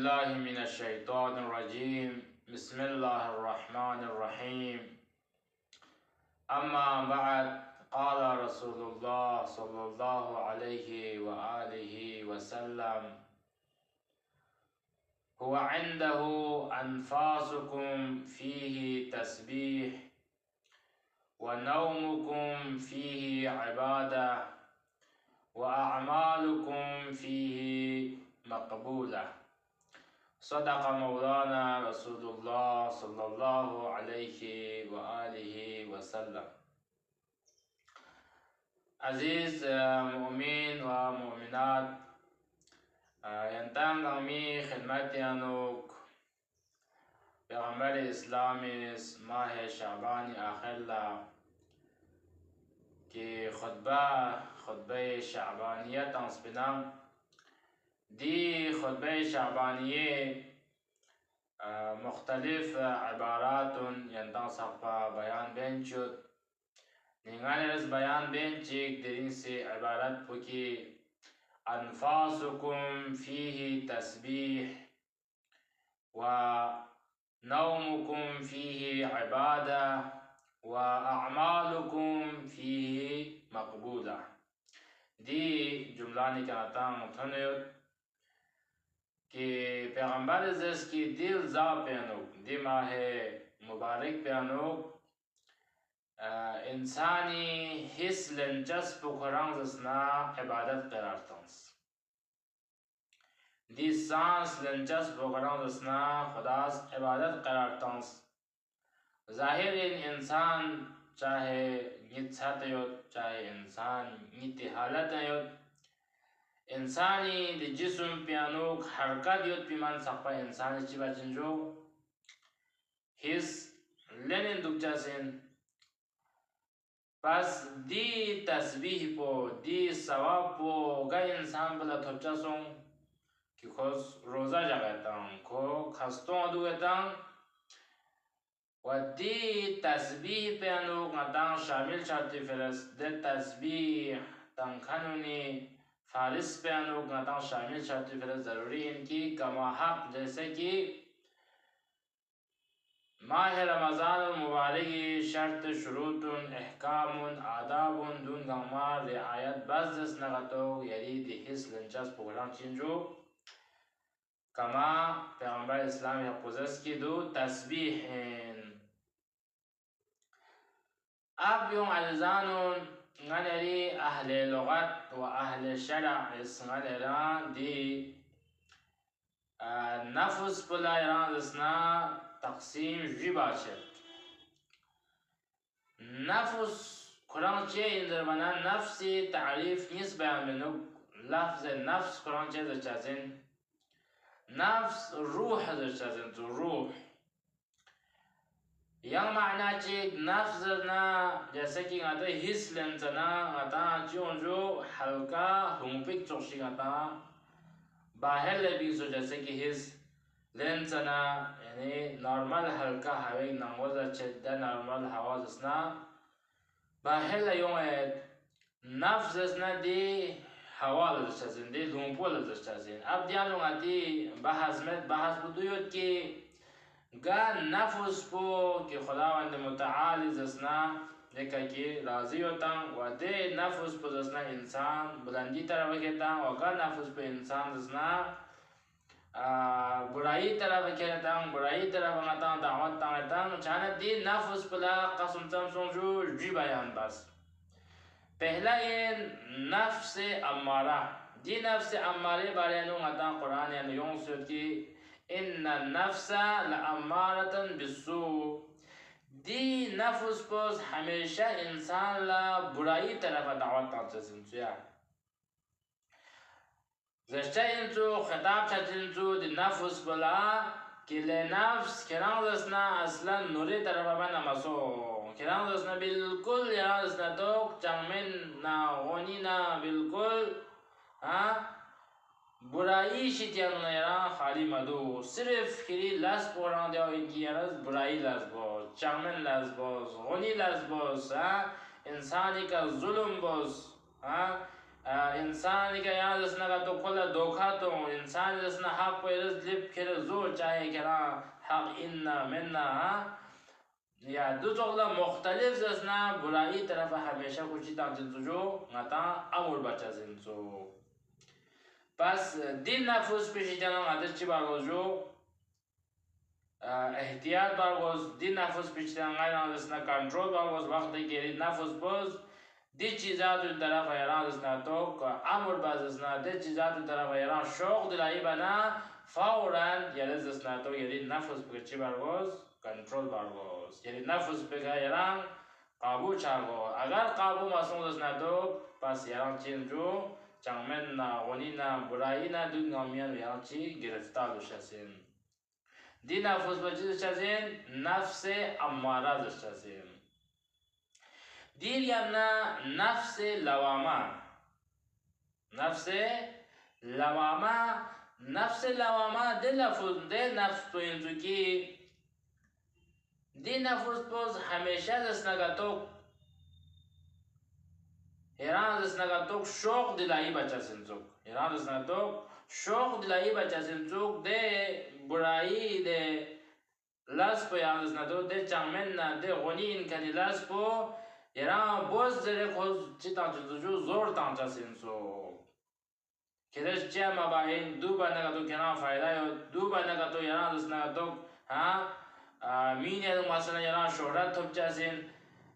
बिल्लाहि मिनश शैतानिर रजीम बिस्मिल्लाहिर रहमानिर रहीम अम्मा बअद क़ाल रसूलुल्लाह सल्लल्लाहु अलैहि व आलिहि वसल्लम हुवा इंदहु अनफासुकुम फीही तस्बीह व नौमुकुम फीही इबादा व अअमालुकुम फीही मक़बूला। सदक़ मौलाना रसूलुल्लाह सल्लल्लाहु अलैहि व आलिहि वसल्लम। अजीज मुमिन व मुमिनात, यंतंग अमी खिदमत यानुक पैगंबर इस्लामिस माह शाबान आखिरला के खुतबा शाबानियत अंसबिनाम दी खुतबा शाबानिये मुख्तलिफ इबारातुन यंतंग सक़्पा बयान बेंचुत निगानेरस बयान बेंचिक देरिन से इबारत पुकी अनफासुकुम फीही तस्बीह व नौमुकुम फीही इबादा व अअमालुकुम फीही मक़बूला। दी जुमला निकातां थनुत कि पैगंबर जस की दिल जा प्यानुक दी माह मुबारक प्यानुक इंसानी हिस लंचस पुखरांग जसना इबादत करार तंस दी सांस लंचस पुखरांग जसना खुदास इबादत करार तंस जाहिर इंसान चाहे नित्सत योत चाहे इंसान नित्य हालत योत इंसानी द जिस्म प्यानुक हरकत योत पिमान सक़्पा इंसान चिबा चिंजो हिस लेनिन दुक्चा सेन बस दी तस्बीह पो दी सवाब पो गा इंसान बला थोपचा सों कि खोस रोजा जगातां को खस्तों अदुएतां व दी तस्बीह प्यानुक अतां शामिल शाति फिरस दे तस्बीह तंखनुनी फारिस प्यानुक अतां शामिल शाति फिरस जरूरी इनकी कमा हक जैसे कि माह रमज़ान मुबारक शर्त शुरूतुन अहकामुन आदाबुन दुन गमा रिआयत बस जस नगतो यरीद हिस लंचस प्रोग्राम चिंजो कमा पैगंबर इस्लाम या पुजस की दो तस्बीह अब यों अल्जानुन ngανeri ahli lugat wa ahli syara' is ngανera di nafs pula yang isna taqsim jibachet nafs Quran che indir bana nafsi ta'rif nisba minuk lafz nafs Quran che zachazin nafs ruh zachazin tu ruh yang माना check नफ्स ना जैसे कि गाता हिस लेंसना गाता जो हल्का हुंपिक चोशी गाता बाहर ले भी सो जैसे कि हिस लेंसना यानी नॉर्मल हल्का हवा नंगोज चेदा नॉर्मल हवा जसना बाहर ले यों है नफ्स जसना दी हवा जसना दी लुंपोल जसना अब ध्यान गाती बहस बुदुयत की गा नफ्स पो कि खुदावंद मुतआल जसना देखा कि राजी होता व दे नफ्स पो जसना इंसान बुलंदी तरफ कहता व गा नफ्स पो इंसान जसना बुराई तरफ कहता बुराई तरफ आता दावत ताता चाहे दी नफ्स पला कसम समझो जी बयान बस पहला ये नफ्स अम्मारा दी नफ्स अम्मारे बारे नु आता कुरान यानी यों से कि इन्ना नफ्सा लअम्मारतन बिस्सू दी नफ्स पोस हमेशा इंसान ला बुराई तरफ दावत तांसिया जस्ता इंचो खिताब चाचिंचो दी नफ्स बला कि ले नफ्स किरां दसना असला नूरे तरफ बना मसो किरां दसना बिल्कुल यार दसना तो चंगमेन ना ओनी ना बिल्कुल हाँ बुराई शित्यान नया खाली मधु सिर्फ खिरी लस पोरां दे इनकी यारस बुराई लस बोस चामन लस बोस होनी लस बोस हाँ इंसानी का जुल्म बोस हाँ इंसान का यहाँ जिसना का तो खुला धोखा तो इंसान जिसना हक पे लिप खेल जोर चाहे क्या हक इन्ना मिन्ना या दूसरा मुख्तलिफ जिसना बुराई तरफ हमेशा कुछ तांजन जो ngata amul baca zinso pas din nafus pishitana ngata chibagojo ehtiyat bagos din nafus pishitana ngana जिसना control bagos वक्त के nafus boz دی چیزات طرف ایران اسنا تو امر باز اسنا دی چیزات طرف ایران شوق دلایی بنا فورا یلز اسنا تو یلی نفس بچی برگوز کنترل برگوز یلی نفس بگا ایران قابو چاگو اگر قابو مسئول اسنا تو پس ایران چین جو چنگمن نا غنی نا برایی نا دون گامیان ایران چی گرفتار دشتین دی نفس بچی دشتین نفس اماره دشتین دیر یمنا نفس لوامه ده لفظ ده نفس تو اینجو کی دی نفس پوز همیشه دستنگاتوک شوق دلایی بچه سنزوک شوق دلایی بچه سنزوک ده برایی ده لسپو یران دستنگاتوک ده چنگمن ده غنی اینکنی لسپو ایران باز زیر خوز چی تانچه جو زور تانچه سینسو کدش چه مباین دو بانه تو کنان فایده یا دو بانه تو ایران دستنه تو مین یا مثلا ایران شهرت توب چسین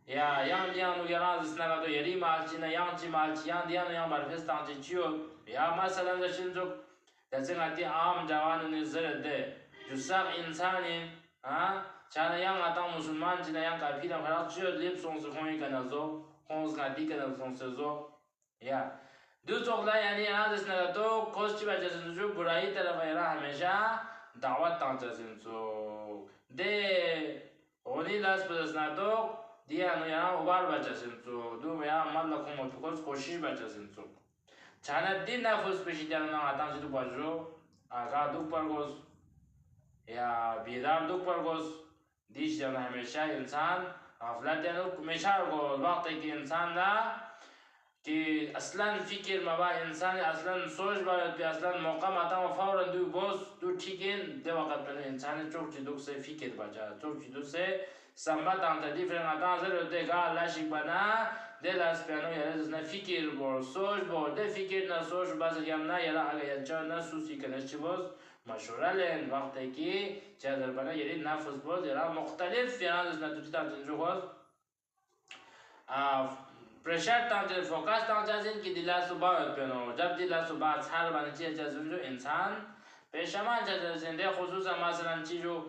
یا یان دیانو ایران دستنه تو یری مالچی نه یان چی مالچی یان دیانو یان برفست تانچه چیو یا مثلا دشین جو دسته غتی عام جوانو نزرد ده جو ساق انسانی چانا yang atang musulman china yang kapi dang khara chyo lip song se khoi kana zo khong ga di kana song se zo ya du chokla yani ana desna to khos chi ba jasin jo burai taraf era hamesha da'wat ta jasin zo de oni las desna to dia no ya ubar ba jasin zo du ya mal la khom to khos koshi ba jasin zo chana din nafus peshi dana atang ji du ba jo aga du pargos ya bidar du pargos دیش جان همیشه انسان غفلت یعنی همیشه وقتی که انسان نا که اصلا فکر مبا انسان اصلا سوچ باید به اصلا موقع ماتا و فورا دو باز دو چیکن ده وقت بنا انسان چوک چی دوک سے فکر بچا چوک چی دوک سے سنبت آمتا دیفرن آتا زر ده گا لاشک بنا ده لاس پیانو یعنی زنا فکر بور سوچ بور ده فکر نا سوچ باز یم نا یعنی اگه یچا نا سوسی کنش چی باز مشوره لین وقتی که چه در بنا یعنی نفس باز یعنی مختلف یعنی از نتوچی تانچه باز پریشر تانچه فوکس تانچه زین که دیلا صبح پینو جب دیلا صبح سر بنا چیه چیزون جو انسان پیشمان چیزون زنده خصوصا مثلا چی جو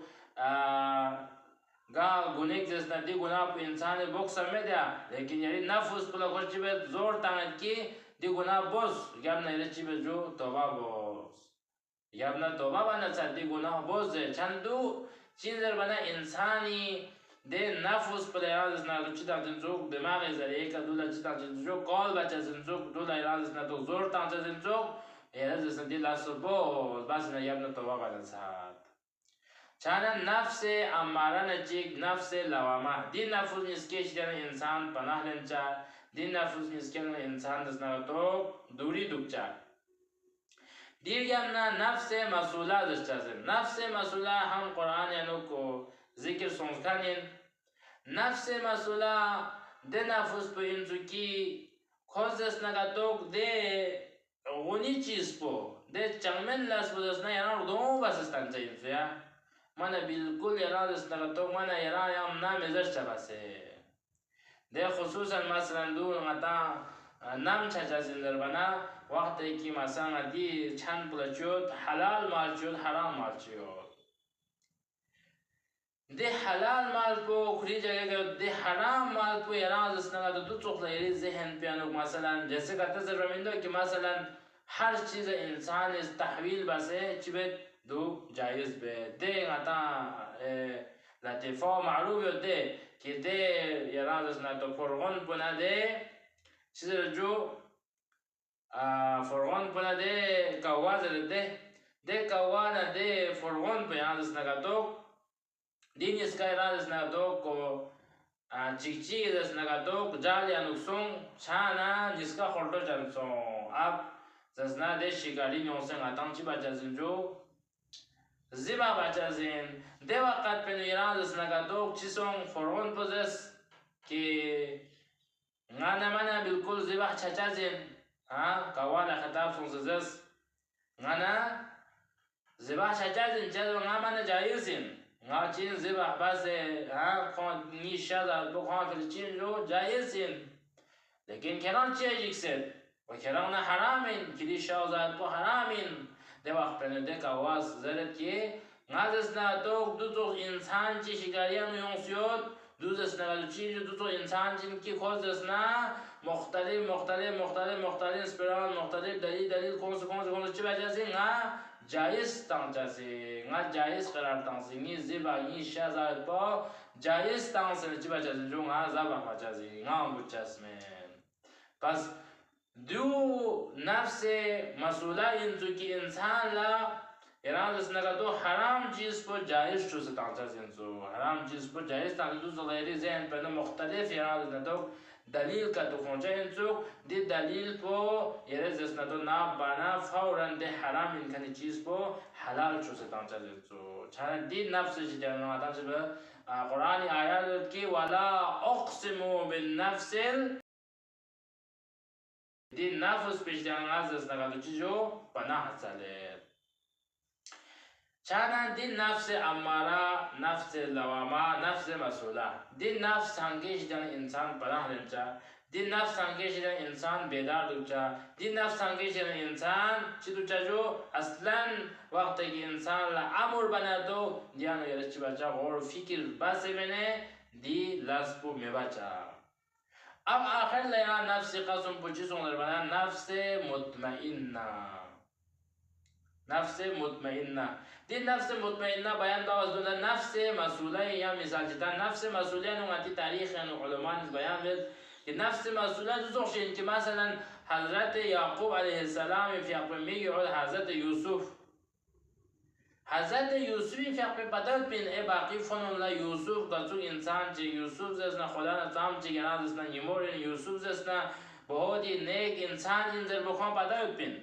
گا گونیک جسنا دی گناه پو انسان بوکس میده لیکن یعنی نفس پلا خوش چی بید زور تانت که دی گناه باز گم نیره چی بید جو توبه باز یابنا توبه بنا صدی گناه بوزه چندو چیزر بنا انسانی ده نفس پر ایران دسنا تو چی تانچن زوک دماغ زریعه که دولا چی تانچن زوک قال بچه زنزوک دولا ایران دسنا تو زور تانچن زنزوک ایران دسنا دی لاسو بوز بس نه یابنا توبه بنا صد چانا نفس اماره نچیک نفس لوامه دی نفس نیسکیش دینا انسان پناه لنچا دی نفس نیسکیش انسان دسنا تو دوری دوکچا دیگرنا نفس مسئوله داشتیم نفس مسئوله هم قرآن یعنی کو ذکر سنگانین نفس مسئوله ده نفس په اینجو کی کوزس نگاتوک ده غنی چیز پو ده چنگمن لاس پو دست نه یعنی دوم بسستان چایم سویا من بالکل یعنی دست نگاتوک من یعنی یم نمیزش چباسه ده خصوصا مثلا دو نگاتا نام چاچازین در بنا وقتی که مثلا دی چند پول چود حلال مال چود حرام مال چود دی حلال مال پو کری جگه که دی حرام مال پو ایران دستنگا دو چوخلا یری ذهن پیانو مثلا جیسے که تصور رمیندو که مثلا هر چیز انسان از تحویل بسه چی بید دو جایز بید دی غتا لطیفه معروف دی که دی ایران دستنگا تو فرغن پونه دی چیز جو فرغون پنا ده کواز ده کوانا ده فرغون پنا دست نگاتو دین اسکا ایران دست نگاتو کو चिकची जसना तो जाल या नुक्सों छाना जिसका खोल्टो जनसों अब जसना दे शिकारी न्योंसे ngatam ci baca zinjo ziba baca zin de waqat penuira जसना तो चिसों फोरन पोजेस कि ngana mana बिल्कुल ziba chacha zin kawala खताब सोंसजस ngana ziba chacha zin चलो ngama जायज़िन ngachin ziba base kon ni shada bu kon filchin ro jaizin lekin kenan chejikset wa kenan haramin kili shawzat bu haramin de vaqt penede kawas zaret ki ngazesna dog duzo insan chi shigariyan yonsyot duzesna galuchi duzo insan chin ki khozesna मुख्तलिफ स्पिराल मुख्तलिफ दलील कौन से ची वजह nga जायज तंग से nga जायज करार तंग से ni ziba ni shaza po जायज तंग से ची वजह से जो nga zaba वजह से nga बुचस में बस दो नफ्स मसूला इंसु की इंसान ला इराद इसने तो हराम चीज को जायज चू से तंग से इंसु हराम चीज को जायज तंग तो ज़ाहिरी ज़हन पर मुख्तलिफ इराद इसने तो दलील का तो कौन सा इंसुक दे दलील को ये जिसने तो ना बना फौरन दे हराम इनकी चीज को हलाल चू से तांचा जिसो चाहे दे नफ्स से जाना आता जब कुरान आयत की वाला अक़सिमु बिन नफ्सिल दे नफ्स पे जाना जिसने का तो चीजों पनाह चले चाना दिन नफ्स अम्मारा नफ्स लवामा नफ्स मसूला दिन नफ्स संकेश जन इंसान पनाह लेंचा दिन नफ्स संकेश जन इंसान बेदार दुचा दिन नफ्स संकेश जन इंसान चिदुचा जो असलन वक्त की इंसान ला अमर बना दो ध्यान यरच बचा और फिक्र बस मैंने दी लस्पो में बचा अब आखिर लेना नफ्स कसम पुछी सोनर बना नफ्स मुतमइन्ना नफ्स मुतमइन्ना दिन नफ्स मुतमइन्ना बयान दावस दुना नफ्स मसूला या मिसाल जिता नफ्स मसूला नुंगाती तारीख या उलमा ने बयान में कि नफ्स मसूला जो जोशिन कि मसलन हजरत याकूब अलैहिस्सलाम في अक़मी और हजरत यूसुफ في अक़मी बदल बिन ए बाकी फनन ला यूसुफ का जो इंसान जे यूसुफ जैसा खुदा ने ताम जे ना जैसा यमोर यूसुफ जैसा बहुत ही नेक इंसान इंजर बखों बदल बिन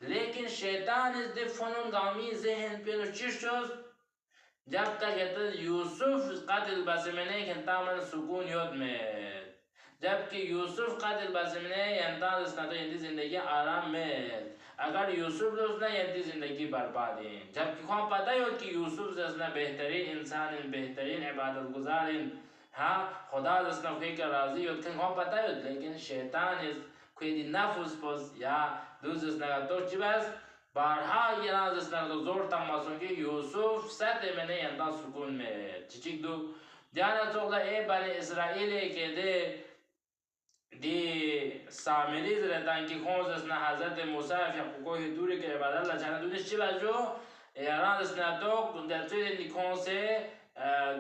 लेकिन शैतान इस दे फनन गामी ज़हन पे चिश्तोस जब तक कहते यूसुफ कातिल बासिमने कहता मन सुकून योद में जबकि यूसुफ कातिल बासिमने यंता इसना तो यंती जिंदगी आराम में अगर यूसुफ दोस्त ना यंती जिंदगी बर्बाद है जबकि कौन पता है कि यूसुफ जैसा बेहतरीन इंसान बेहतरीन इबादत गुजार खुदा जैसा कोई का राजी होते कौन पता है लेकिन शैतान इस कोई नफ्स पोस या दूसरे ना तो चिबस बारहा ये ना जिसना तो जोर तक मासूम कि यूसुफ सत्य मैंने यंता सुकून में चिचिक दो ध्यान रखोगा ए बने इस्राएल के दे सामिरी रहता है कि कौन जिसना हज़रत मूसा या कोई दूरी के इबादत ला जाना दूसरी चिबा जो यारा जिसना तो जैसे निकों से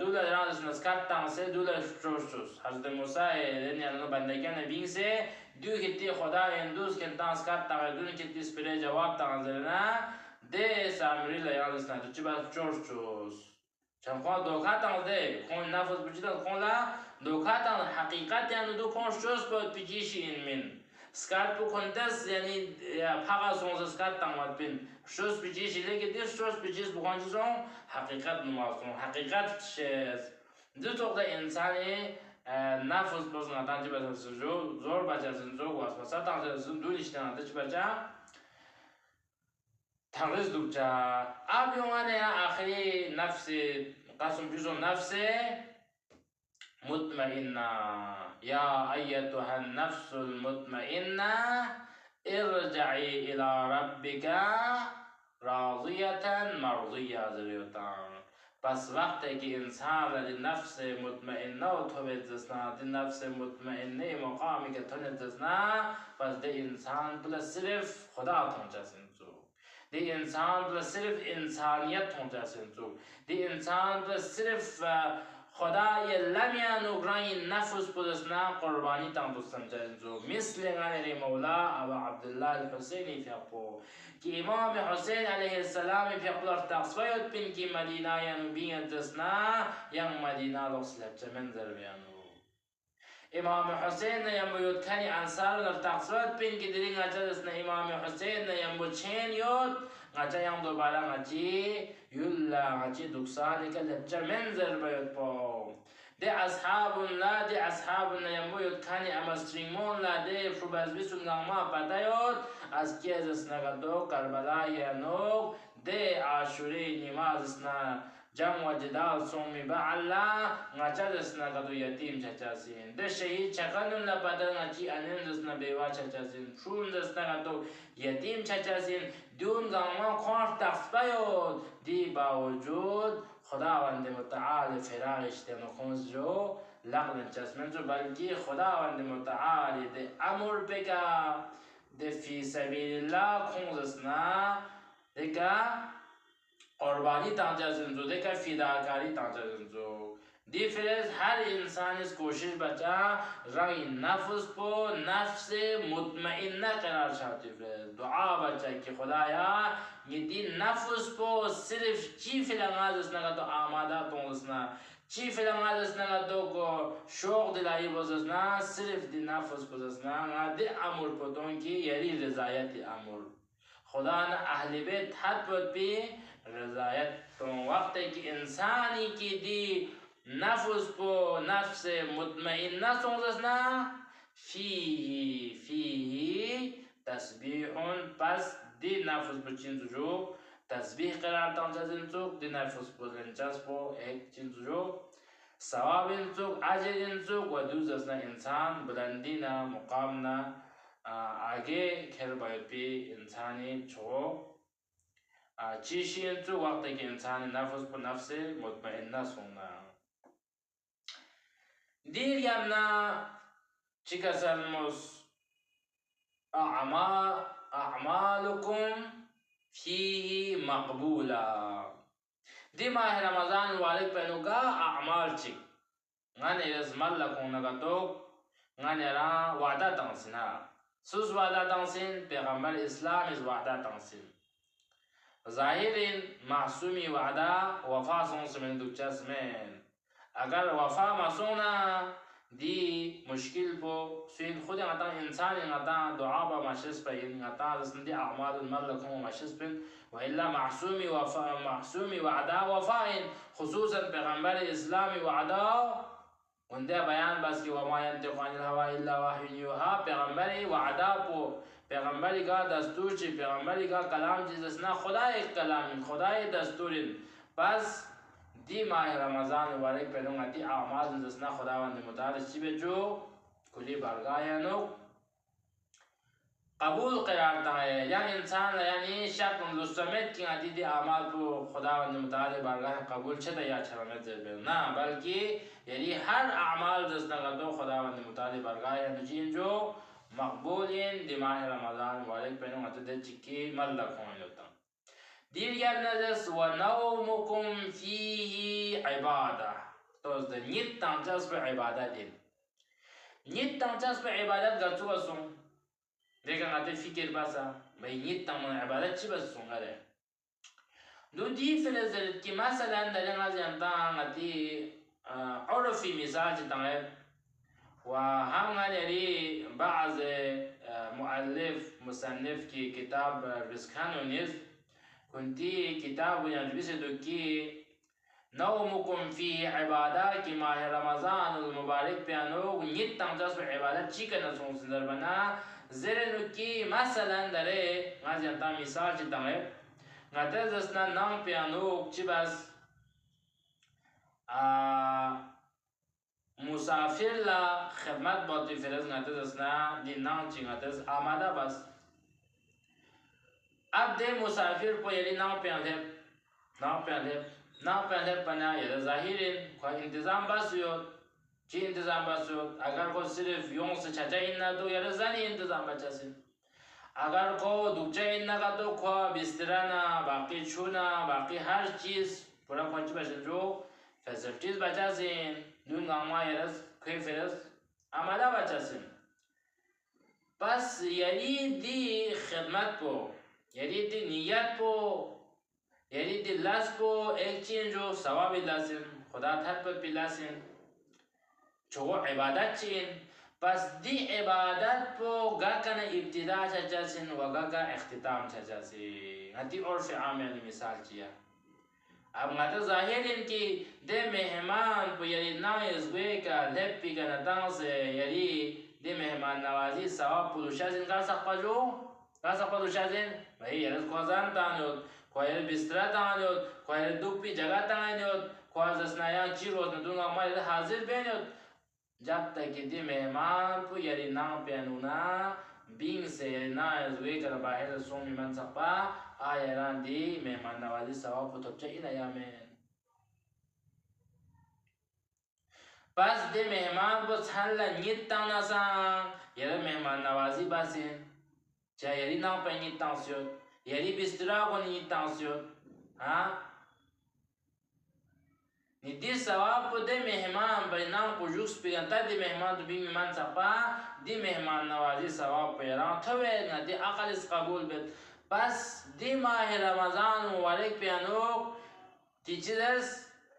दूल्हा यारा जिसना स्काटा से दूल्हा स्ट्रोस्टोस हज़रत मूसा है यानी बंदे के नबी से دو كتير خدا يندوس كنتان سكات تغيرون كتير سبري جواب تغيرنا ده سامري لا يالس ناتو تبى تشوش چون خود دوخات ده خون نفس بجدا خون لا دوخات حقیقت یعنی دو خون شوش بود پیچیشی این من سکات بو کنتس یعنی پاگا سونز سکات تامد بین شوش پیچیشی لیکن دیش شوش پیچیش بخون چیزون حقیقت نمازون حقیقت شیز دو توقع انسانی نفس باز نتانچه بسازه زور بچه زنجو واسه تانچه زن دو نیشته نتانچه بچه تغیز دوچه اب یوانه آخری نفس قسم جزو نفس مطمئنه یا ایتها النفس المطمئنه ارجعي الى ربك راضيه مرضيه زریوتان بس وقت ہے کہ انسان لی نفس مطمئنہ اتھوے جسنا دی نفس مطمئنہ مقامی کے تھونے جسنا بس دی انسان بلا صرف خدا تھونچا سنسو دی انسان بلا صرف انسانیت تھونچا سنسو دی انسان بلا صرف खुदा ये लम्या नुग्राई नफ्स पुदसना कुर्बानी तांग दुस्तम जो मिसल गाने मौला अबा अब्दुल्ला अल-हुसैनी फियापो कि इमाम हुसैन अलैहिस्सलाम फियापलर तक्सवयत पिन की मदीना यानुबिया दसना yang मदीना लोस्लप चमंजर बयानो इमाम हुसैन ने यमुयत खानी अंसार लर तक्सवयत पिन की दिरिंग दसना इमाम हुसैन ने यमु छेन योत ngaca yang dobara ngaci yulla ngaci duksani ka lecca menzer bayot po de ashabun la yambo yot khani amastringmon la de frubaz bisun ngama patayot az kiezas nagado karbala yanok de ashuri nimaz na jam wa jidal somi ba'alla ngaca dasna gado yatim chachasin de shahid chakanun la badal ngaci anen dasna bewa chachasin shun dasna gado yatim chachasin دون गाँव ख्वार तख्तायों दी बावजूद खुदावंद मुताल फिराग इश्तेनो खुंस जो लगन चस्मन जो बल्कि खुदावंद मुताल दे अमर पे का दे फी सबीलिल्लाह खुंसना देखा कुर्बानी तांजाज़न जो देखा फिदाकारी तांजाज़न जो दी फिर हर इंसान इस कोशिश बचा रंग नफ्स को नफ्स मुतमइन्ना करार चाहती है दुआ बचा कि खुदाया ये दी नफ्स को सिर्फ चीफ लंगाज उसने का तो आमादा तो उसना चीफ लंगाज उसने का तो को शौक दिलाई बज़ना सिर्फ दी नफ्स को उसना आदि अमर पतों की यरी रज़ायत अमर खुदा ने अहले बैत हद पर भी रज़ायत तो वक्त है कि इंसानी की दी नफ्स को नफ्स मुतमइन्ना सोचना फी तस्बीहुन पस दी नफ्स बचिन जो तस्बीह करार तांजाजिन चुक दी नफ्स को लंचास को एक चिन जो सवाबिन चुक अजरिन चुक वदुजसना इंसान बुलंदी ना मुकाम ना आगे खेर बायपी इंसानी छो चीशियन चुक वक्त के इंसान नफ्स को नफ्स मुतमइन्ना सोना دير يامنا چكسلمس أعمالكم فيه مقبولة دي ماه رمضان والك بنوكا أعمال چك غاني رزمال لكم نغتوك غاني را وعدا تنسينا سوز وعدا تنسين پیغمبر اسلام از وعدا تنسين ظاهرين معصومي وعدا وفا سنس من دوچس من अगर वफा मासूना दी मुश्किल को सुन खुद आता इंसान आता दुआ बा माशिस पे आता जसंदी अमाल मलकुम माशिस पे वइला मासूमी वअदा वफाइन खुसूसा पैगंबर इस्लामी वअदा वंदे बयान बस कि वमा यंतिकु अनिल हवा इल्ला वहयु युहा पैगंबरी वअदा को पैगंबरी का दस्तूर ची पैगंबरी का कलाम जिसना खुदा एक कलाम खुदा दस्तूर बस दी माह रमजान मुबारक पहलूंगा दी आमाज जिसना खुदावंद मुताल चिबे जो कुली बारगायानो कबूल करारता है या इंसान यानी शक मुस्तमिद की आदि दी आमाल को खुदावंद मुताल बारगाह कबूल छता या छरमत जरबे ना बल्कि यानी हर आमाल जिसना गदो खुदावंद मुताल बारगाह नजीन जो मकबूलिन दी माह रमजान मुबारक पहलूंगा तो चिक्की मल्ला खोन होता دير نجس ونومكم فيه عبادة توز ده نيت تانجاز पे عبادة दिन نيت تانجاز पे عبادة गरचु बसुं देखा आते फिक्र बसा भाई نيت तमन عبادة ची बसुं करे दो दी फिलज़र की मसला दलना जानता आती عرفي مثال جتاعه وهم غني بعض مؤلف مصنف की किताब रिस्खानुनिस कुंती किताब यंजबी से दुखी नौमुकुम फी इबादत की माह रमजान मुबारक पे अनो नित तंजस पे इबादत चिकन सों सुंदर बना जरे नुकी मसलन दरे गाजंता मिसाल चिताए गाते जसना नाम पे अनो चिबस मुसाफिर ला खिदमत बाती फिरज गाते जसना दिन नाम चिंगाते आमादा बस अब दे मुसाफिर को यदि नाव पहले पना ये जाहिर को इंतजाम बस यो जी इंतजाम बस यो अगर को सिर्फ यों से छचा इन्ना तो ये जानी इंतजाम बचा से अगर को दुचे इन्ना का तो को बिस्तरा ना बाकी छूना बाकी हर चीज पूरा पंच बस जो facilities baca sin dun ngama yaras kwe feras amala baca sin बस यदि दी खिदमत को यदि दी नियत को यदि दी लस को एक चीज जो सवाब लासिम खुदा थर पर पिलासिम जो इबादत चीन बस दी इबादत को गा कना इब्तिदा चचासिन वगा का इख्तिताम चचासिन हती और से आमेल मिसाल किया अब ngata zahirin ki de mehman po yari na izwe ka leppi ka natang se yari de mehman nawazi sawab pudushazin ka sakpa dushazin bhai yaras khwazan tanot khwayar bistra tanot khwayar dukpi jaga tanot khwazas na yang chiros na dunga ma yar hazir benot jab tak ki de mehman po yari na penuna bing se yari na izwe ka bahir somi man sakpa ayaran di mehman nawazi sawab putopcha ina yamen pas de mehman ko challa nyit tang na sang yara mehman nawazi basin cha yari nang pa nyit tang syot yari bistra ko nyit tang syot ha ni di sawab ko de mehman pa nang ko jux piganta de mehman to bing man sapa di mehman nawazi sawab pa yara thawe na di aqal is qabul bet बस दी माह रमज़ान मुबारक प्यानोक teachers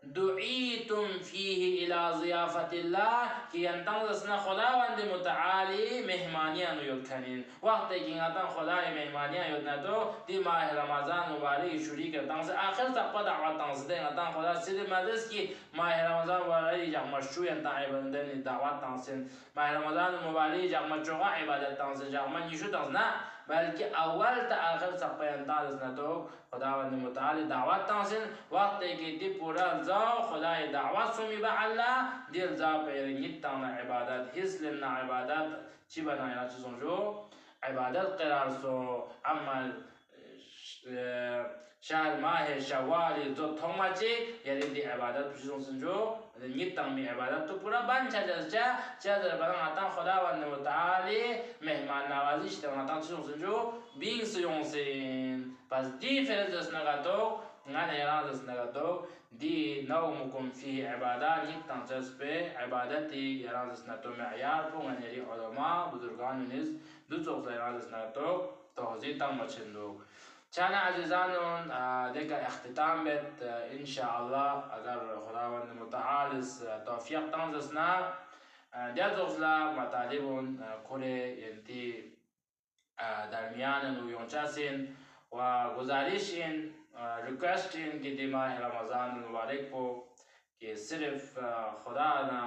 दुईतुम फीही इला ज़ियाफ़तिल्लाह कि अंतंगसना खुदावंद मुतआली मेहमानियां नुयत खनिन वक्त की अंतंग खुदाए मेहमानियां युत न तो दी माह रमज़ान मुबारक शुरू के तंग से आखिर तक पद दावत तंग से अंतंग खुदा सिर्फ मदस की माह रमज़ान मुबारक जब मशरू अंतंग इबादत नि दावत तंग से माह रमज़ान मुबारक जब मशरूआ इबादत तंग से जब मन यशु तंग ना बल्कि अव्वल त आखिर तक पैंताल न तो खुदावंद मुतआली दावत तंग से वक्त की दी पूरा जाओ खुदाए दावत सुमी बा अल्लाह दिल जा पैर नितना इबादत हिस्लना इबादत ची बनाया चीजों जो इबादत करार सो अमल शहर माह शवाल जो थोमाची यानी दी इबादत चीजों से जो नितना में इबादत तो पूरा बन चाचा चाचा बना आता खुदावंद मुतआली मेहमान नवाजी शतना चीजों से जो बींग से यों से बस दी फिर जसना का तो ngana yana zasnaga to di nawmukum fihi ibadat nitan jaspe ibadati yana zasna to ma'yar po ngani ri ulama buzurgan nis du zog yana zasna to tawzi tam machendo chana azizanun deka ikhtitam bet inshallah agar khudawand muta'alis tawfiq tam zasna dia zogla matalibun kore yanti darmiyan nu yonchasin wa guzarishin requesting कि दी माह रमज़ान मुबारक को कि सिर्फ खुदा ना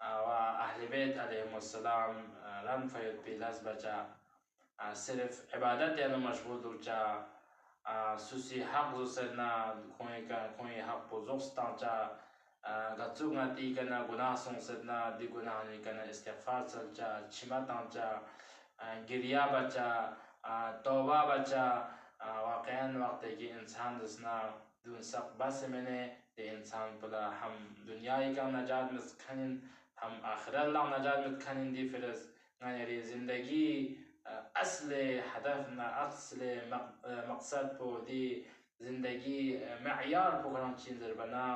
व अहले बैत अलैहिमुस्सलाम रन फयद पिलस बचा सिर्फ इबादत या मशगूल दुचा सुसी हक जो सना कोई हक पोजोस्ता चा गचुंगा ती कना गुनाह सों सना दी गुनाह नि कना इस्तिगफार चलचा छिमा तांचा गिरिया बचा तौबा बचा वाक़यान वक्त की इंसान जिसना दुन सब बस मैंने ते इंसान पला हम दुनियाई का नजात में खनिन हम आखिरत ला नजात में खनिन दी फिरस यानी जिंदगी असले हदफना असले मकसद पो दी जिंदगी मयार पो करम चीज़ बना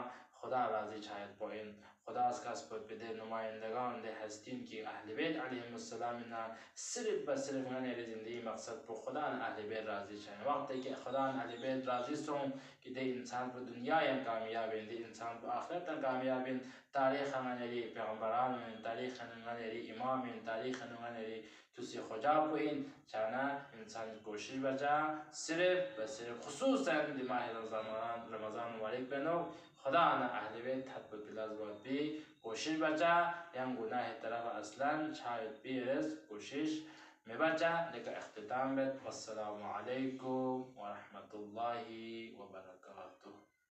खुदा राज़ी शायद पोइन खुदा का स्पत बिदे नुमाइंदगान दे हस्तीन की अहले बैत अलैहिमुस्सलाम ना सिर्फ बस सिर्फ गाने रे जिंदगी मकसद पर खुदा न अहले बैत राज़ी शायद वक्त है कि खुदा न अहले बैत राज़ी सों कि दे इंसान पर दुनिया या कामयाब है दे इंसान पर आखिरत तक कामयाब है तारीख़ गाने रे पैगंबरान में तारीख़ गाने रे इमाम में तारीख़ गाने रे तुसी खुदा को इन चाना इंसान कोशिश बचा सिर्फ बस सिर्फ खुसूसन दिमाग रमज़ान मुबारक बनो खुदा ना अहले बैत हद पर बिलाज़ भी कोशिश बचा yang गुनाह तरफ असलन शायद भी रस कोशिश में बचा लेकिन इख्तिताम bet wassalamu alaikum wa rahmatullahi wa barakatuh.